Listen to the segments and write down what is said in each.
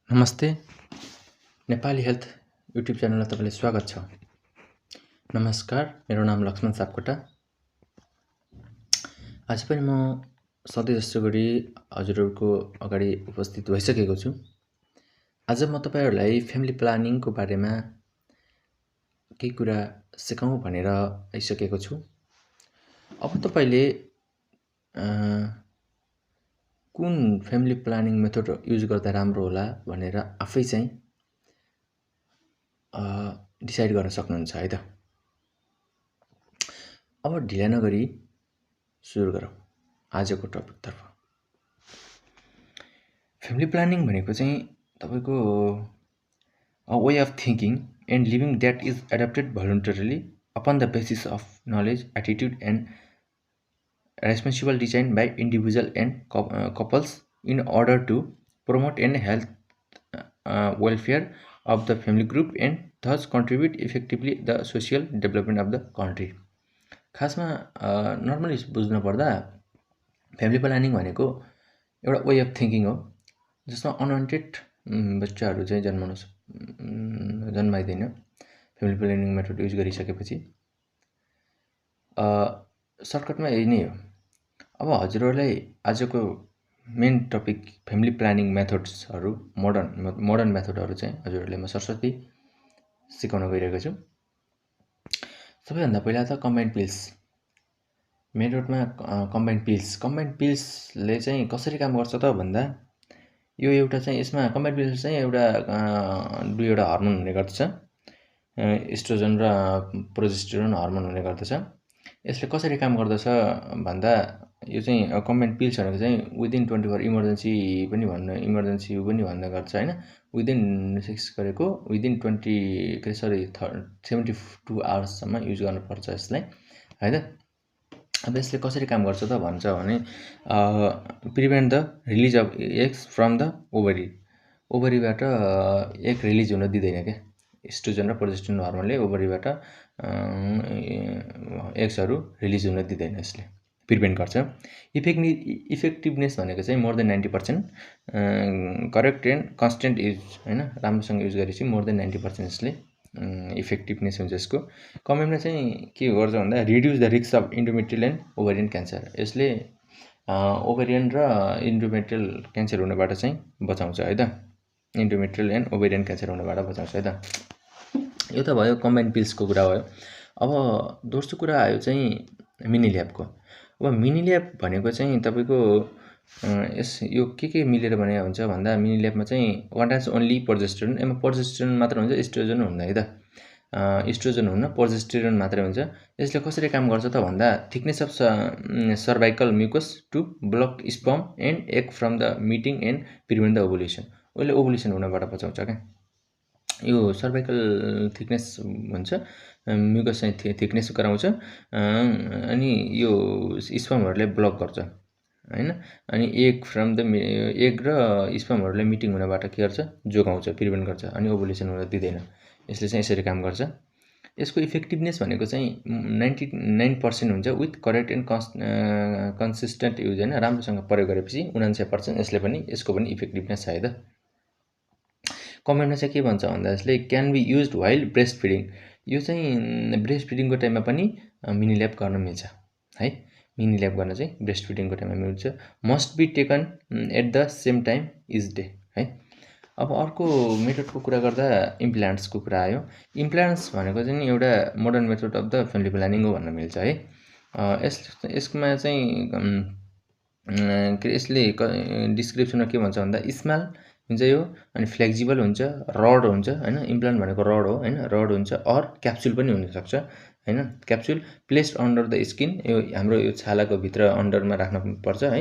नमस्ते Nepali health YouTube च्यानलमा तपाईँलाई स्वागत छ। नमस्कार, मेरो नाम लक्ष्मण सापकोटा। आज पनि म सधैँ जस्तो गरी हजुरहरूको अगाडि उपस्थित भइसकेको छु। आज म तपाईँहरूलाई फ्यामिली प्लानिङको बारेमा केही कुरा सिकाउँ भनेर आइसकेको छु। अब तपाईँले कुन फ्यामिली प्लानिङ मेथड युज गर्दा राम्रो होला भनेर आफै चाहिँ डिसाइड गर्न सक्नुहुन्छ है त। अब ढिला नगरी सुरु गरौँ आजको टपिकतर्फ। फ्यामिली प्लानिङ भनेको चाहिँ तपाईँको a way of thinking and living that is adapted voluntarily upon the basis of knowledge, attitude and responsible design by individual and couples in order to promote and health welfare of the family group and thus contribute effectively the social development of the country. खासमा normally बुझ्नु पर्दा family planning भनेको एउटा way of thinking हो, जसमा unwanted बच्चाहरू चाहिँ जन्माइँदैन फ्यामिली प्लानिङ मेथड युज गरिसकेपछि। सर्टकटमा यही नै हो। अब हजुरहरूलाई आजको मेन टपिक फ्यामिली प्लानिङ मेथड्सहरू, मोडर्न मेथडहरू चाहिँ हजुरहरूलाई म सरस्वती सिकाउन गइरहेको छु। सबैभन्दा पहिला त कम्बाइन्ड पिल्स मेथडमा कम्बाइन्ड पिल्सले चाहिँ कसरी काम गर्छ त भन्दा, यो एउटा चाहिँ यसमा कम्बाइन्ड पिल्स चाहिँ दुईवटा हर्मोन हुने गर्दछ, एस्ट्रोजन र प्रोजेस्टेरोन हर्मोन हुने गर्दछ। यसले कसरी काम गर्दछ भन्दा, यो चाहिँ कम्बाइन्ड पिल्स भनेको चाहिँ विदिन 24 इमर्जेन्सी पनि भन्न गर्छ होइन। विदिन 6 गरेको विदिन 72 आवर्ससम्म युज गर्नुपर्छ यसलाई है त। अब यसले कसरी काम गर्छ त भन्छ भने, prevent the release of eggs from the ओभरीबाट एग रिलिज हुन दिँदैन क्या। एस्ट्रोजन र प्रोजेस्टेरोन हर्मोनले ओभरीबाट एग्सहरू रिलिज हुन दिँदैन, यसले प्रिभेन्ट गर्छ। इफेक्टिभनेस भनेको चाहिँ more then 90%, correct and constant use होइन, राम्रोसँग युज गरेपछि मोर देन 90% यसले इफेक्टिभनेस हुन्छ यसको। कमेन्टमा चाहिँ के गर्छ भन्दा, reduce the risk of endometrial and ovarian cancer. यसले ओभरियन र इन्डोमेट्रियल क्यान्सर हुनबाट चाहिँ बचाउँछ है त। इन्डोमेट्रियल एन्ड ओभरियन क्यान्सर हुनबाट बचाउँछ है त। यो त भयो कम्बाइन्ड पिल्सको कुरा भयो। अब दोस्रो कुरा आयो चाहिँ मिनी ल्याबको। अब मिनी ल्याब भनेको चाहिँ तपाईँको यो के मिलेर बनाएको हुन्छ भन्दा, मिनी ल्याबमा चाहिँ वाट एज ओन्ली प्रोजेस्टेरोन, यसमा प्रोजेस्टेरोन मात्र हुन्छ, एस्ट्रोजन हुन्न है त। एस्ट्रोजन हुन्न, प्रोजेस्टेरोन मात्रै हुन्छ। यसले कसरी काम गर्छ त भन्दा, thickness of cervical mucus to block sperm and egg from the meeting and prevent the ovulation. उसले ओभुलेसन हुनबाट बचाउँछ क्या। यो सर्भाइकल थिकनेस हुन्छ, म्युकस चाहिँ थिकनेस गराउँछ, अनि यो स्पर्महरूलाई ब्लक गर्छ होइन। अनि एग र स्पर्महरूलाई मिटिङ हुनबाट के गर्छ, जोगाउँछ, प्रिभेन्ट गर्छ, अनि ओभुलेसन हुन दिँदैन। यसले चाहिँ यसरी काम गर्छ। यसको इफेक्टिभनेस भनेको चाहिँ 99% हुन्छ with correct and consistent use होइन। राम्रोसँग प्रयोग गरेपछि 99% यसको पनि इफेक्टिभनेस छ है त। कमेन्टमा चाहिँ के भन्छ भन्दा, यसले can be used while breast feeding. यो चाहिँ ब्रेस्ट फिडिङको टाइममा पनि मिनी ल्याब गर्न मिल्छ है। मिनी ल्याब गर्न चाहिँ ब्रेस्ट फिडिङको टाइममा मिल्छ। Must be taken at the same time each day है। अब अर्को मेथडको कुरा गर्दा इम्प्लान्ट्सको कुरा आयो। इम्प्लान्ट्स भनेको चाहिँ एउटा modern method of the family planning हो भन्न मिल्छ है। यसमा चाहिँ यसले डिस्क्रिप्सनमा के भन्छ भन्दा, स्मल हुन्छ यो, अनि फ्लेक्जिबल हुन्छ, रड हुन्छ होइन। इम्प्लान्ट भनेको रड हो होइन, रड हुन्छ, अर क्याप्सुल पनि हुनसक्छ होइन। Capsule placed under the skin, यो हाम्रो यो छालाको भित्र अन्डरमा राख्नुपर्छ है।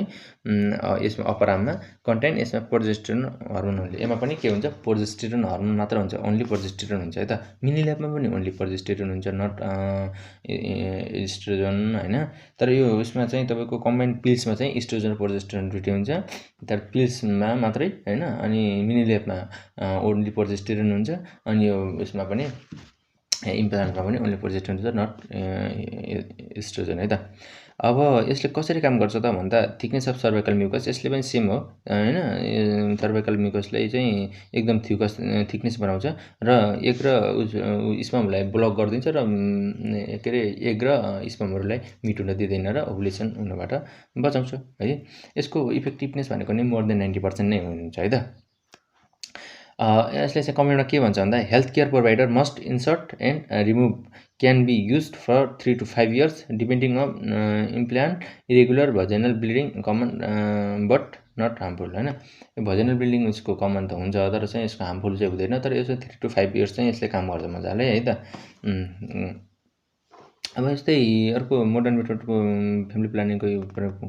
यसमा अप्पर आर्ममा कन्टेन, यसमा प्रोजेस्टेरोन हर्मोन हुन्छ। यसमा पनि के हुन्छ, प्रोजेस्टेरोन हर्मोन मात्र हुन्छ, ओन्ली प्रोजेस्टेरोन हुन्छ है त। मिनी ल्याबमा पनि ओन्ली प्रोजेस्टेरोन हुन्छ, नट एस्ट्रोजन होइन। तर यो उसमा चाहिँ तपाईँको कम्बाइन्ड पिल्समा चाहिँ एस्ट्रोजन प्रोजेस्टेरोन दुइटै हुन्छ, तर पिल्समा मात्रै होइन। अनि मिनी ल्याबमा ओन्ली प्रोजेस्टेरोन हुन्छ, अनि यो उसमा पनि इम्प्लान्टमा पनि ओन्ली प्रोजेस्टेरोन हुन्छ, नट एस्ट्रोजन है त। अब यसले कसरी काम गर्छ त भन्दा थिकनेस अफ सर्भाइकल म्युकस यसले पनि सेम हो हैन। सर्भाइकल म्युकसलाई चाहिँ एकदम थिकनेस बनाउँछ र एग र स्पर्मलाई ब्लक गरिदिन्छ र के अरे एग र स्पर्महरूलाई मिट हुन दिँदैन र ओभुलेसन हुनबाट बचाउँछ है। यसको इफेक्टिभनेस भनेको नै मोर देन 90% नै हुन्छ है त। यसले चाहिँ कमेन्टमा के भन्छ भन्दा health care provider must insert and remove can be use for 3 to 5 years depending on implant irregular vaginal bleeding common but not harmful हैन। भजेनल ब्लिडिङ यसको कमन त हुन्छ तर चाहिँ यसको हार्मफुल चाहिँ हुँदैन, तर यसो 3 to 5 years चाहिँ यसले काम गर्छ मजाले है त। अब यस्तै अर्को मोडर्न मेथडको फ्यामिली प्लानिङको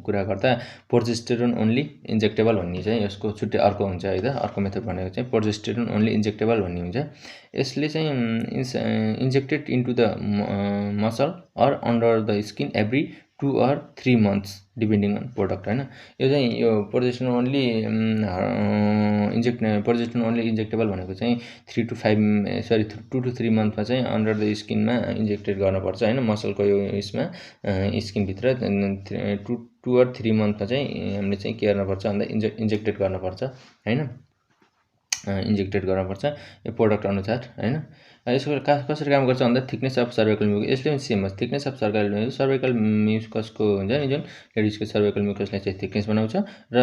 कुरा गर्दा प्रोजेस्टेरोन ओन्ली इन्जेक्टेबल भन्ने चाहिँ यसको छुट्टै अर्को हुन्छ है त। अर्को मेथड भनेको चाहिँ प्रोजेस्टेरोन ओन्ली इन्जेक्टेबल भन्ने हुन्छ। यसले चाहिँ injected into the muscle or under the skin every 2 or 3 months depending on product हैन। यो चाहिँ यो प्रोजेस्टेरोन ओन्ली इन्जेक्टेबल भनेको चाहिँ 2 to 3 monthमा चाहिँ अन्डर द स्किनमा इन्जेक्टेड गर्नुपर्छ हैन, मसलको यो यसमा स्किनभित्र 2 or 3 monthमा चाहिँ हामीले चाहिँ के गर्नुपर्छ भन्दा इन्जेक्टेड गर्नुपर्छ हैन, इन्जेक्टेड गर्नुपर्छ यो प्रोडक्ट अनुसार हैन। यसको कसरी काम गर्छ भन्दा थिकनेस अफ सर्भाइकल म्युकस यसले पनि सेम हो। थिकनेस अफ सर्भाइकल म्युकसको हुन्छ नि जुन लेडिजको सर्भाइकल म्युकसलाई चाहिँ थिकनेस बनाउँछ र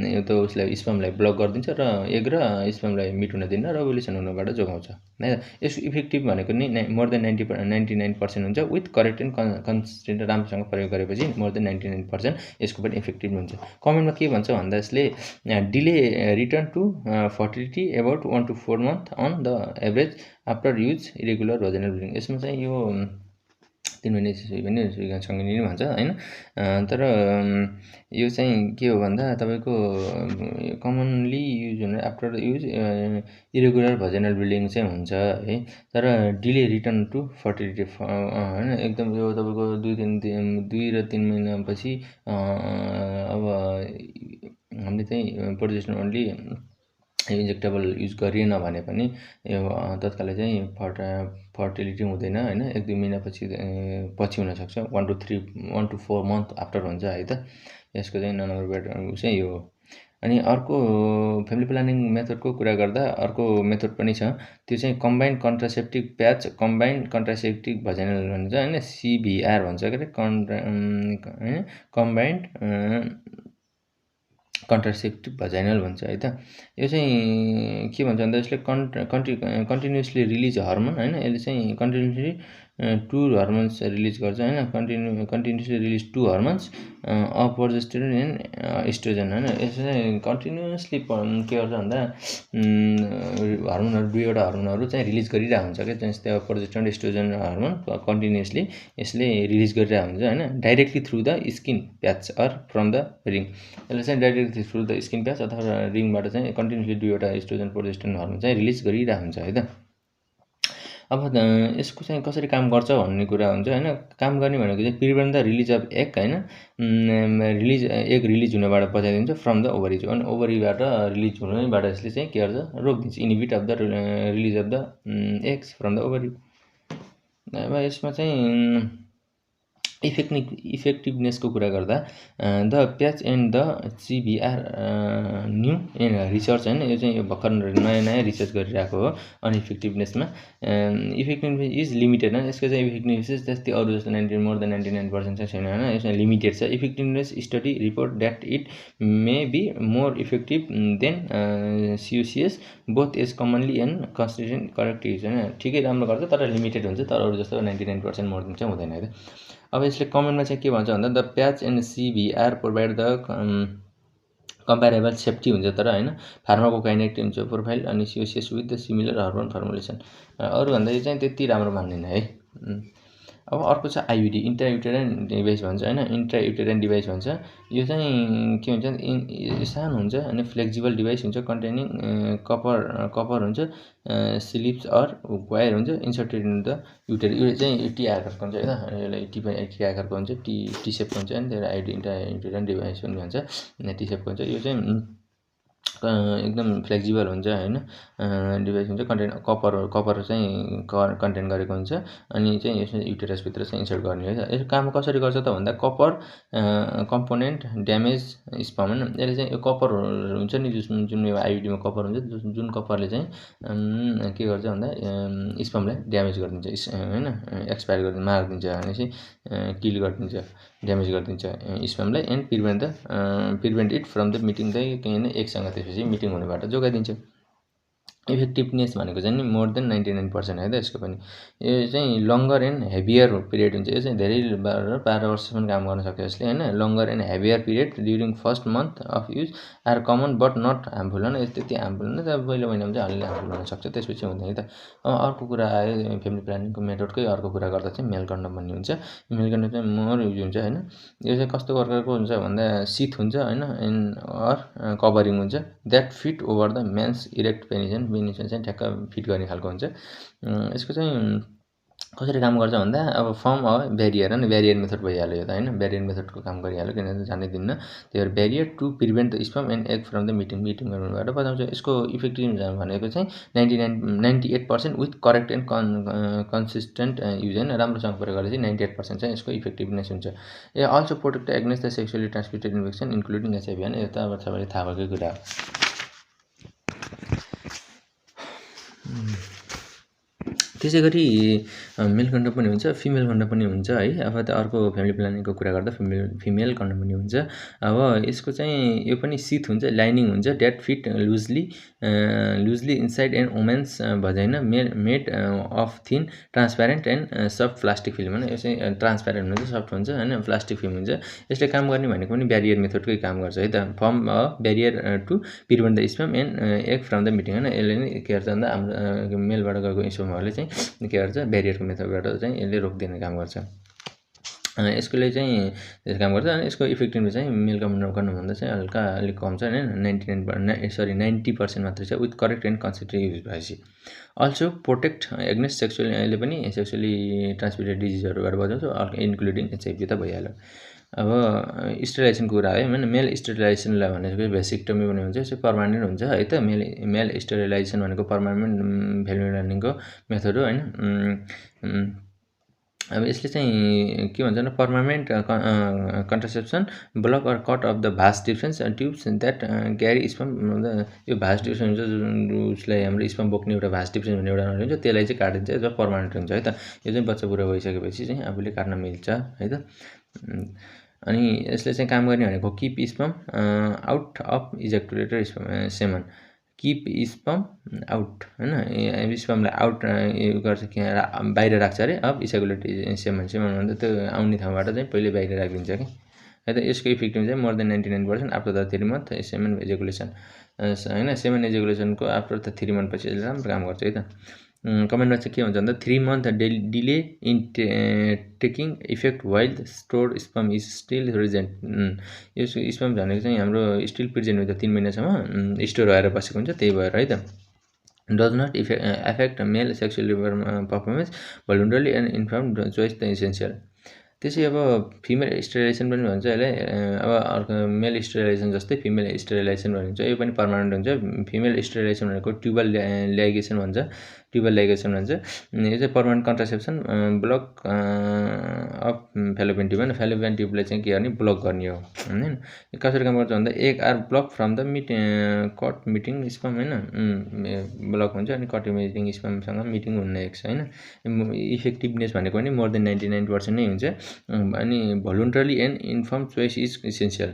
यो त उसलाई स्पर्मलाई ब्लक गरिदिन्छ र एग र स्पर्मलाई मिट हुन दिन्न र ओभुलेसन हुनबाट जोगाउँछ है। यसको इफेक्टिभ भनेको नि मोर देन 99% हुन्छ विथ करेक्ट एन्ड कन्सिस्टेन्ट राम्रोसँग प्रयोग गरेपछि मोर देन 99% यसको पनि इफेक्टिभ हुन्छ। कमेन्टमा के भन्छ भन्दा यसले delay return to fertility about 1 to 4 months on the average after use irregular vaginal bleeding। यसमा चाहिँ यो 3 महिनासँगै नै भन्छ हैन। तर यो चाहिँ के हो भन्दा तपाईको कमनली युज हुने after use irregular vaginal bleeding चाहिँ हुन्छ है। तर डिले रिटर्न टु फर्टिलिटी हैन एकदम यो तपाईको 2 र 3 महिनापछि अब हामीले चाहिँ प्रोजेस्टेरोन ओन्ली इन्जेक्टेबल युज गरिएन भने पनि यो तत्कालै चाहिँ फर्टिलिटी हुँदैन हैन। 1-2 महिनापछि हुनसक्छ 1 to 4 month आफ्टर हुन्छ है त। यसको चाहिँ नम्बर बेड चाहिँ यो हो। अनि अर्को फ्यामिली प्लानिङ मेथडको कुरा गर्दा अर्को मेथड पनि छ, त्यो चाहिँ कम्बाइन्ड कन्ट्रासेप्टिभ प्याच कम्बाइन्ड कन्ट्रासेप्टिभ भजेनल भन्छ हैन, CVR भन्छ के अरे कम्बाइन्ड कन्ट्रासेप्टिभ भजाइनल भन्छ है त। यो चाहिँ के भन्छ भन्दा यसले कन्टिन्युसली रिलिज हर्मोन हैन, यसले चाहिँ कन्टिन्युसली 2 हर्मोन्स रिलिज गर्छ हैन, continuously release 2 hormones progesterone and estrogen हैन। यसले चाहिँ कन्टिन्युसली के गर्छ भन्दा हर्मोनहरु दुईवटा हर्मोनहरु चाहिँ रिलिज गरिरहेको हुन्छ के, जस्तै अब प्रोजेस्टेरोन एस्ट्रोजन हर्मोन कन्टिन्युसली यसले रिलिज गरिरहेको हुन्छ हैन, directly through the skin patch or from the ring. यसले चाहिँ डाइरेक्टली थ्रु द स्किन प्याच अथवा रिङबाट चाहिँ कन्टिन्युसली दुईवटा एस्ट्रोजन प्रोजेस्टेरोन हर्मोन चाहिँ रिलिज गरिरहेको हुन्छ है त। अब यसको चाहिँ कसरी काम गर्छ भन्ने कुरा हुन्छ हैन। काम गर्ने भनेको चाहिँ prevent the release of egg हैन, एग रिलिज हुनबाट बचाइदिन्छ फ्रम द ओभरिज। अनि ओभरीबाट रिलिज हुनबाट यसले चाहिँ के गर्छ रोकिदिन्छ, inhibit of the release of the eggs from the ovary. अब यसमा चाहिँ इफेक्टिभनेसको कुरा गर्दा the patch and the CVR new research हैन, यो चाहिँ यो भर्खर नयाँ रिसर्च गरिरहेको हो। अनि इफेक्टिभनेसमा इफेक्टिभनेस इज लिमिटेड हैन, यसको चाहिँ इफेक्टिभनेस त्यस्तै अरू जस्तो मोर देन 99% चाहिँ छैन हैन, यसमा लिमिटेड छ। Effectiveness study report that it may be more effective than CUCS both as commonly and consistent correct use हैन। ठिकै राम्रो गर्छ तर लिमिटेड हुन्छ, तर अरू जस्तो 99% मोर देन चाहिँ हुँदैन है त। अब यसले कमेन्टमा चाहिँ के भन्छ भन्दा the patch and CVR provide the comparable safety हुन्छ तर हैन, फार्माकोकाइनेटिक हुन्छ प्रोफाइल अनि CUCS with the similar hormone formulation. अरूभन्दा यो चाहिँ त्यति राम्रो मान्दैन है। अब अर्को छ IUD इन्ट्रायुटेराइन डिभाइस भन्छ हैन, इन्ट्रायुटेराइन डिभाइस भन्छ। यो चाहिँ के हुन्छ सानो हुन्छ अनि फ्लेक्सिबल डिभाइस हुन्छ कन्टेनिङ कपर हुन्छ, स्लिप्स अर वायर हुन्छ इन्सर्टेड इन द युटेर। यो चाहिँ टी आकारको हुन्छ हैन, यसलाई टी आकारको हुन्छ, टी सेपको हुन्छ अनि त्यसलाई IUD इन्ट्रायुटेराइन डिभाइस पनि भन्छ, टी सेपको हुन्छ। यो चाहिँ एकदम फ्लेक्सिबल हुन्छ हैन। डिभाइस हुन्छ कपर चाहिँ कन्टेन गरेको हुन्छ अनि चाहिँ यसमा युटेरसभित्र चाहिँ इन्सर्ट गर्ने है। यसको काम कसरी गर्छ त भन्दा कपर कम्पोनेन्ट ड्यामेज स्पम हैन। यसले चाहिँ यो कपर हुन्छ नि जुन यो आइयुडीमा कपर हुन्छ जुन कपरले चाहिँ के गर्छ भन्दा स्पमलाई ड्यामेज गरिदिन्छ हैन, एक्सपायर गरिदिन्छ, मारिदिन्छ भनेपछि किल गरिदिन्छ, ड्यामेज गरिदिन्छ स्पमलाई and prevent it from the meeting चाहिँ किन एकसँग त्यसपछि मिटिङ हुनेबाट जोगाइदिन्छ। इफेक्टिभनेस भनेको चाहिँ नि मोर देन 99% है त यसको पनि। यो चाहिँ लङ्गर एन्ड हेभियर पिरियड हुन्छ। यो चाहिँ धेरै 12 वर्षसम्म काम गर्न सक्छ यसले हैन। Longer and heavier period during first month of use are common but not harmful हैन। यस्तो त्यति हार्मफुल होइन, तर पहिलो महिनामा चाहिँ अलिअलि हार्मफुल हुन सक्छ, त्यसपछि हुँदैन है त। अर्को कुरा आयो फ्यामिली प्लानिङको मेथडकै अर्को कुरा गर्दा चाहिँ मेल कन्डम भन्ने हुन्छ। मेल कन्डम चाहिँ मोर युज हुन्छ हैन। यो चाहिँ कस्तो प्रकारको हुन्छ भन्दा सिथ हुन्छ हैन एन्ड अर कभरिङ हुन्छ that fit over the men's erect penis चाहिँ ठ्याक्क फिट गर्ने खालको हुन्छ। यसको चाहिँ कसरी काम गर्छ भन्दा अब फर्म अब ब्यारियर हैन, ब्यारियर मेथड भइहाल्यो यो त हैन। ब्यारियर मेथडको काम गरिहाल्यो किनभने जान्दै दिन्न। त्यही भएर barrier to prevent the sperm and egg from the meeting गर्नुबाट बचाउँछ। यसको इफेक्टिभ भनेको चाहिँ 98% with correct and consistent use हैन। राम्रोसँग प्रयोग गरेपछि 98% चाहिँ यसको इफेक्टिभनेस हुन्छ। A also protect against the sexually transmitted infection including HIV हैन। यो त अब सबैले थाहा भएकै कुरा हो। त्यसै गरी मेल कन्डम पनि हुन्छ, फिमेल कन्डम पनि हुन्छ है। अब त अर्को फ्यामिली प्लानिङको कुरा गर्दा फिमेल कन्डम पनि हुन्छ। अब यसको चाहिँ यो पनि सिथ हुन्छ, लाइनिङ हुन्छ that fit loosely inside and women's vagina made of thin transparent and soft plastic film हैन। यो चाहिँ ट्रान्सप्यारेन्ट हुन्छ, सफ्ट हुन्छ हैन, प्लास्टिक फिल्म हुन्छ। यसले काम गर्ने भनेको पनि ब्यारियर मेथडकै काम गर्छ है त। Form barrier to prevent the sperm and egg from the meeting हैन। यसले नै के गर्छ भन्दा हाम्रो मेलबाट गएको स्पमहरूले चाहिँ के गर्छ ब्यारियरको मेथडबाट चाहिँ यसले रोकिदिने काम गर्छ। यसकोले चाहिँ काम गर्छ अनि यसको इफेक्टिभनेस चाहिँ मेल कन्डमभन्दा चाहिँ हल्का अलिक कम छ हैन। 90% मात्रै छ with correct and consistent use भएपछि। अल्सो प्रोटेक्ट एग्नेस्ट सेक्सुअली, यसले पनि सेक्सुअली ट्रान्समिटेड डिजिजहरूबाट बचाउँछ इन्क्लुडिङ एचआइभी त भइहाल्यो। अब स्टेरिलाइजेसनको कुरा आयो हैन। मेल स्टेरिलाइजेसनलाई भनेको भेसिक्टमी भन्ने हुन्छ, यसो पर्मानेन्ट हुन्छ है त। मेल स्टेरिलाइजेसन भनेको पर्मानेन्ट फ्यामिली प्लानिङको मेथड हो हैन। अब यसले चाहिँ के भन्छ भने permanent contraception block or cut off the vas deferens tubes that carry sperm. यो भास्ट डिफरेन्स हुन्छ जुन उसलाई हाम्रो स्पम बोक्ने एउटा भास्ट डिफरेन्स भन्ने एउटा हुन्छ, त्यसलाई चाहिँ काटिन्छ जो पर्मानेन्ट हुन्छ है त। यो चाहिँ बच्चा पुरा भइसकेपछि चाहिँ आफूले काट्न मिल्छ है त। अनि यसले चाहिँ काम गर्ने भनेको keep sperm out of ejaculator semen, keep sperm out हैन। स्पमलाई आउट गर्छ कि बाहिर राख्छ अरे अफ इजैकुलेटर सेमन भन्दा त्यो आउने ठाउँबाट चाहिँ पहिले बाहिर राखिदिन्छ कि है त। यसको इफेक्टिभ चाहिँ more than 99% after the 3 month semen ejaculation हैन। सेमन इजैकुलेसनको आफ्टर द 3 मन्थ पछि यसले राम्रो काम गर्छ है त। कमेन्टमा चाहिँ के भन्छ भन्दा 3 month delay in taking effect while store sperm is still regent. यो स्पम भनेको चाहिँ हाम्रो स्टिल प्रेजेन्ट हुन्छ 3 महिनासम्म स्टोर भएर बसेको हुन्छ, त्यही भएर है त। Does not affect male sexual performance voluntarily and inform choice the essential. त्यसै अब फिमेल स्टेरिलाइजेसन पनि भन्छ यसलाई। अब अर्को मेल स्टेरिलाइजेसन जस्तै फिमेल स्टेरिलाइजेसन भनिन्छ, यो पनि पर्मानेन्ट हुन्छ। फिमेल स्टेरिलाइजेसन भनेको ट्युबल लाइगेसन भन्छ, ट्युबल लाइगेसन भन्छ। यो चाहिँ permanent contraception block of fallopian tube हैन। फेलोपियन ट्युबलाई चाहिँ के गर्ने ब्लक गर्ने हो हैन। कसरी काम गर्छ भन्दा egg are block from the cut meeting sperm हैन। ब्लक हुन्छ अनि कट मिटिङ स्पमसँग मिटिङ हुन्न एक हैन। इफेक्टिभनेस भनेको पनि मोर देन 99% नै हुन्छ अनि voluntarily and inform choice is essential.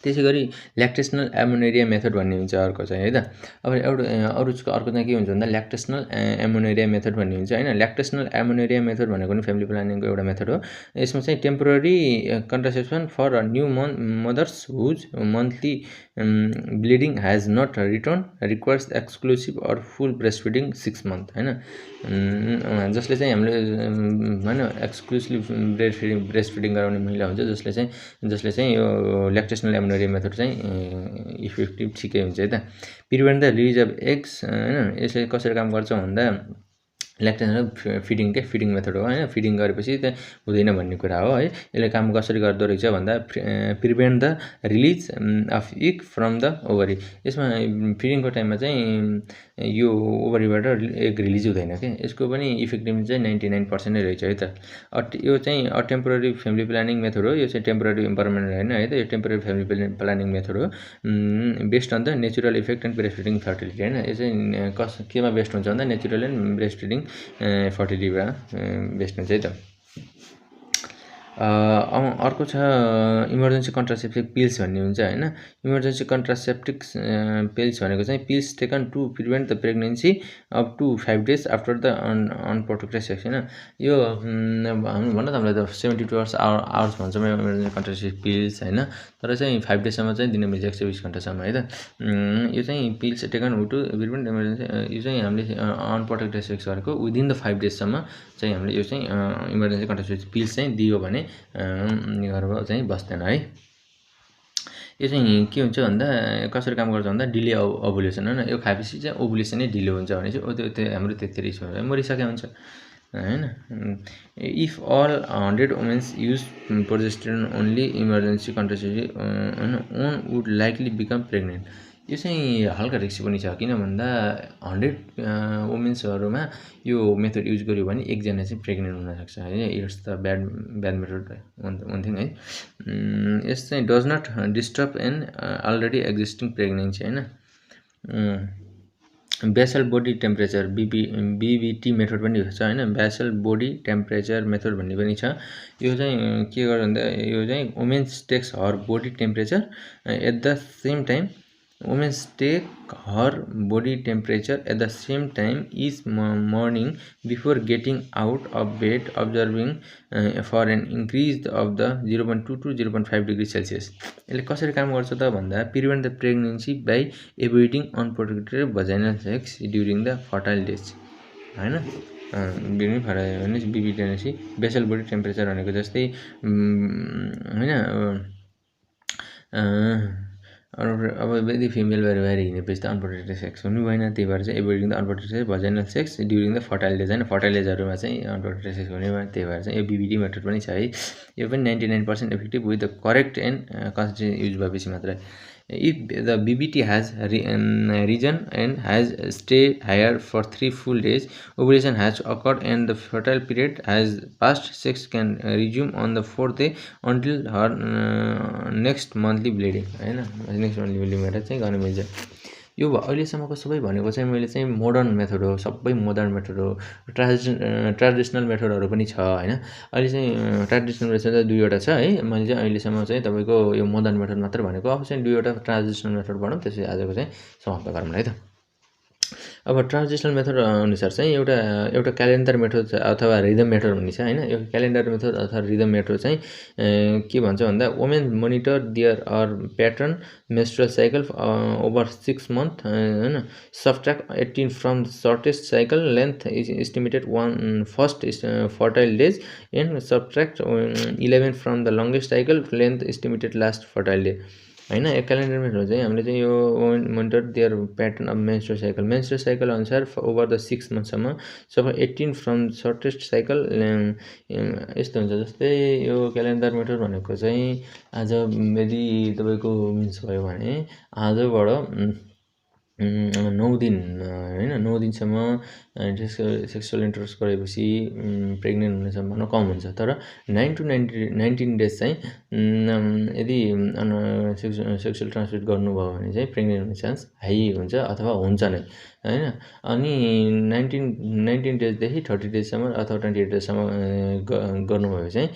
त्यसै गरी ल्याक्टेसनल एमोनेरिया मेथड भन्ने हुन्छ अर्को चाहिँ है त। अब अर्को चाहिँ के हुन्छ भन्दा ल्याक्टेसनल एमोनेरिया मेथड भन्ने हुन्छ हैन। ल्याक्टेसनल एमोनेरिया मेथड भनेको नि फ्यामिली प्लानिङको एउटा मेथड हो। यसमा चाहिँ temporary contraception for new mothers whose monthly bleeding has not return requires exclusive or full breast feeding 6 month हैन। जसले चाहिँ हामीले हैन एक्सक्लुसिभ ब्रेस्ट फिडिङ गराउने महिला हुन्छ जसले चाहिँ यो ल्याक्टेसनल एमोनेरिया मेथड चाहिँ इफेक्टिभ ठिकै हुन्छ है त। Prevent the release of eggs हैन। यसले कसरी काम गर्छ भन्दा ल्याक्टेसन फिडिङ मेथड हो हैन। फिडिङ गरेपछि त हुँदैन भन्ने कुरा हो है। यसले काम कसरी गर्दो रहेछ भन्दा prevent the release of egg from the ovary. यसमा फिडिङको टाइममा चाहिँ यो ओभरीबाट एग रिलिज हुँदैन के। यसको पनि इफेक्टिभनेस चाहिँ 99% नै रहेछ है त। यो चाहिँ टेम्पोररी फ्यामिली प्लानिङ मेथड हो। यो चाहिँ टेम्पोररी पर्मानेन्ट हैन है त। यो टेम्पोररी फ्यामिली प्लानिङ मेथड हो based on the natural effect and breast feeding fertility हैन। यो चाहिँ केमा बेस्ड हुन्छ भन्दा नेचुरल एन्ड ब्रेस्ट फिडिङ फर्टिलिटीमा बेस्ड हुन्छ है त। अर्को छ इमर्जेन्सी कन्ट्रासेप्टिभ पिल्स भन्ने हुन्छ हैन। इमर्जेन्सी कन्ट्रासेप्टिभ पिल्स भनेको चाहिँ pills taken to prevent the pregnancy up to 5 days after the unprotected sex हैन। यो भन्न त हामीलाई त 72 आवर्स भन्छौँ इमर्जेन्सी कन्ट्रासेप्टिभ पिल्स हैन। तर चाहिँ 5 डेजसम्म चाहिँ दिन मिल्छ 120 घण्टासम्म है त। यो चाहिँ pills taken to prevent emergency यो चाहिँ हामीले अनप्रोटेक्टेड सेक्स गरेको विदिन द 5 डेजसम्म चाहिँ हामीले यो चाहिँ इमर्जेन्सी कन्ट्रासेप्टिभ पिल्स चाहिँ दियो भने गर्भ चाहिँ बस्दैन है। यो चाहिँ के हुन्छ भन्दा कसरी काम गर्छ भन्दा डिले ओभुलेसन हैन। यो खाएपछि चाहिँ ओभुलेसन नै डिले हुन्छ भने चाहिँ त्यो हाम्रो त्यतिरै छ मरिसके हुन्छ हैन। If all 100 women's use progesterone only emergency contraceptive हैन one would likely become pregnant. यो चाहिँ हल्का रिस्की पनि छ किन भन्दा 100 वुमेन्सहरुमा यो मेथड युज गर्यो भने एकजना चाहिँ प्रेग्नेन्ट हुन सक्छ हैन। It's the bad method one thing है। यस चाहिँ does not disturb an already existing pregnancy हैन। Basal body temperature BBT method पनि छ हैन। बेसल बडी टेम्परेचर मेथड भन्ने पनि छ। यो चाहिँ के गर्छ भन्दा यो चाहिँ women's takes her body temperature at the same time women's take her body temperature at the same time each morning before getting out of bed observing for an increase of the 0.2 to 0.5 degree Celsius. यसले कसरी काम गर्छ त भन्दा prevent the pregnancy by avoiding unprotected vaginal sex during the fertile days हैन। BBT basal body temperature भनेको जस्तै हैन अब यदि फिमेल भएर हिँडेपछि त अनप्रोटेक्टेड सेक्स हुनु भएन। त्यही भएर चाहिँ avoiding the unprotected vaginal sex during the fertile days हैन। फर्टाइल डेजहरुमा चाहिँ अनप्रोटेक्टेड सेक्स हुने भएन। त्यही भएर चाहिँ यो बीबीटी मेथड पनि छ है। यो पनि 99% effective with the correct and consistent use भएपछि मात्रै। If the BBT has risen and has stayed higher for 3 full days, ovulation has occurred and the fertile period has passed, sex can resume on the 4th day until her next monthly bleeding हैन। Next monthly ब्लिडिङबाट चाहिँ गर्न मिल्छ। यो अहिलेसम्मको सबै भनेको चाहिँ मैले चाहिँ मोडर्न मेथड हो। सबै मोडर्न मेथड हो। ट्रेडिसनल मेथडहरू पनि छ हैन। अहिले चाहिँ ट्रेडिसनल मेथड 2वटा छ है। मैले चाहिँ अहिलेसम्म चाहिँ तपाईको यो मोडर्न मेथड मात्र भनेको। अब चाहिँ 2वटा ट्रेडिसनल मेथड भनौँ त्यसपछि आजको चाहिँ समाप्त गरौँ है त। अब ट्रान्जिसनल मेथड अनुसार चाहिँ एउटा क्यालेन्डर मेथड अथवा रिदम मेथड भन्ने छ हैन। यो क्यालेन्डर मेथड अथवा रिदम मेथड चाहिँ के भन्छ भन्दा women monitor their are pattern menstrual cycle over 6 month हैन। Subtract 18 from the shortest cycle length is estimated first fertile days and subtract 11 from the longest cycle length estimated last fertile day हैन। एक calendar method चाहिँ हामीले चाहिँ यो monitor their pattern of menstrual cycle अनुसार over the 6 मन्थसम्म sub 18 from shortest cycle यस्तो हुन्छ। जस्तै यो क्यालेन्डर मेथड भनेको चाहिँ आज यदि तपाईको मिन्स भयो भने आजबाट 9 दिन हैन 9 दिनसम्म सेक्सुअल इन्टरकोर्स गरेपछि प्रेग्नेन्ट हुने सम्भावना कम हुन्छ। तर 9 to 19 डेज चाहिँ यदि सेक्सुअल ट्रान्समिट गर्नुभयो भने चाहिँ प्रेग्नेन्ट हुने चान्स हाई हुन्छ अथवा हुन्छ नै हैन। अनि 19 डेजदेखि 30 डेजसम्म अथवा 28 डेजसम्म गर्नुभयो चाहिँ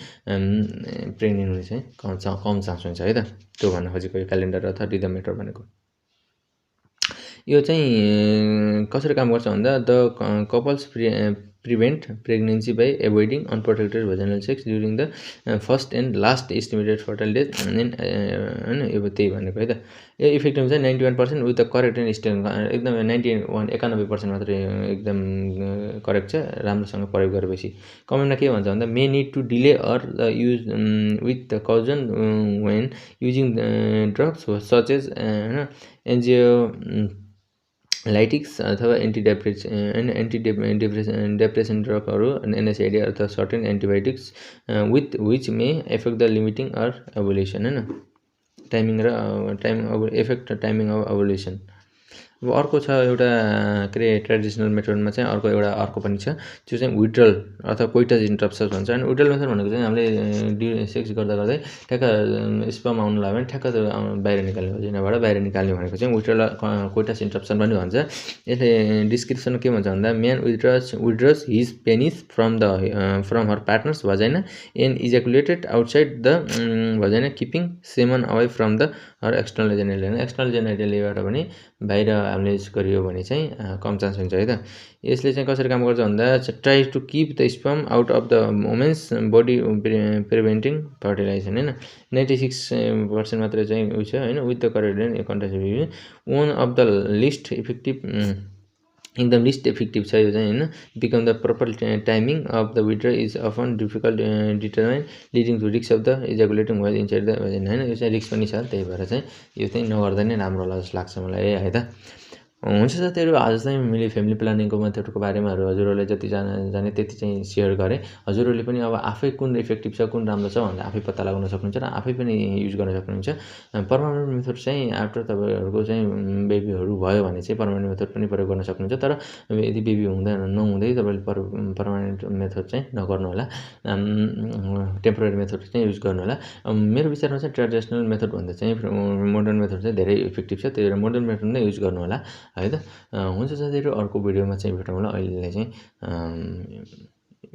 प्रेग्नेन्ट हुने चाहिँ कम चान्स हुन्छ है त। त्यो भन्न खोजेको यो क्यालेन्डर अथवा रिदम मेथड भनेको। यो चाहिँ कसरी काम गर्छ भन्दा the couples prevent pregnancy by avoiding unprotected vaginal sex during the first and last estimated fertile days हैन। यो त्यही भनेको है त। यो इफेक्टिभ चाहिँ 91% with the correct and stayed एकदम 91% मात्रै एकदम करेक्ट छ राम्रोसँग प्रयोग गरेपछि। कमेन्टमा के भन्छ भन्दा may need to delay or the use with the caution when using drugs such as हैन एन्जियो लाइटिक्स अथवा डिप्रेसन ड्रगहरू एनएसएडी अथवा certain antibiotics with which may affect the limiting or evolution होइन टाइमिङ र टाइमिङ अफ एभोल्युसन। अब अर्को छ एउटा के अरे ट्रेडिसनल मेथडमा चाहिँ अर्को पनि छ त्यो चाहिँ विड्रल अथवा कोइटस इन्टरप्सन भन्छ। अनि विड्रल मेथड भनेको चाहिँ हामीले सेक्स गर्दा गर्दै ठ्याक्क स्पर्म आउनु लाग्यो भने ठ्याक्क बाहिर निकाल्ने भजिनाबाट बाहिर निकाल्ने भनेको चाहिँ विड्रल कोइटस इन्टरप्सन पनि भन्छ। यसले डिस्क्रिप्सन के भन्छ भन्दा man withdraws his penis from her partner's vagina and ejaculated outside the vagina keeping semen away from the her external genital होइन एक्सटर्नल जेनिटलबाट पनि बाहिर हामीले युज गरियो भने चाहिँ कम चान्स हुन्छ है त। यसले चाहिँ कसरी काम गर्छ भन्दा try to keep the sperm out of the women's body preventing fertilisation होइन 96% मात्रै चाहिँ उयो छ होइन with the correct contraceptive one of the least effective एकदम लिस्ट इफेक्टिभ छ यो चाहिँ होइन become the proper timing of the withdraw is often difficult determine leading to रिक्स of the ejaculating well inside the होइन यो चाहिँ रिक्स पनि छ। त्यही भएर चाहिँ यो चाहिँ नगर्दा नै राम्रो होला जस्तो लाग्छ मलाई है त। हुन्छ साथीहरू आज चाहिँ मैले फ्यामिली प्लानिङको मेथडको बारेमा हजुरहरूले जति जाने त्यति चाहिँ सेयर गरेँ। हजुरहरूले पनि अब आफै कुन इफेक्टिभ छ कुन राम्रो छ भनेर आफै पत्ता लगाउन सक्नुहुन्छ र आफै पनि युज गर्न सक्नुहुन्छ। पर्मानेन्ट मेथड चाहिँ आफ्टर तपाईँहरूको चाहिँ बेबीहरू भयो भने चाहिँ पर्मानेन्ट मेथड पनि प्रयोग गर्न सक्नुहुन्छ। तर यदि बेबी नहुँदै तपाईँले पर्मानेन्ट मेथड चाहिँ नगर्नु होला, टेम्पोररी मेथड चाहिँ युज गर्नु होला। मेरो विचारमा चाहिँ ट्रेडिसनल मेथडभन्दा चाहिँ मोडर्न मेथड चाहिँ धेरै इफेक्टिभ छ, त्यही भएर मोडर्न मेथड नै युज गर्नु होला है त। हुन्छ साथीहरू अर्को भिडियोमा चाहिँ भेटौँ होला। अहिलेलाई चाहिँ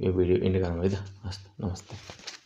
यो भिडियो इन्ड गरौँ है त। हस् नमस्ते।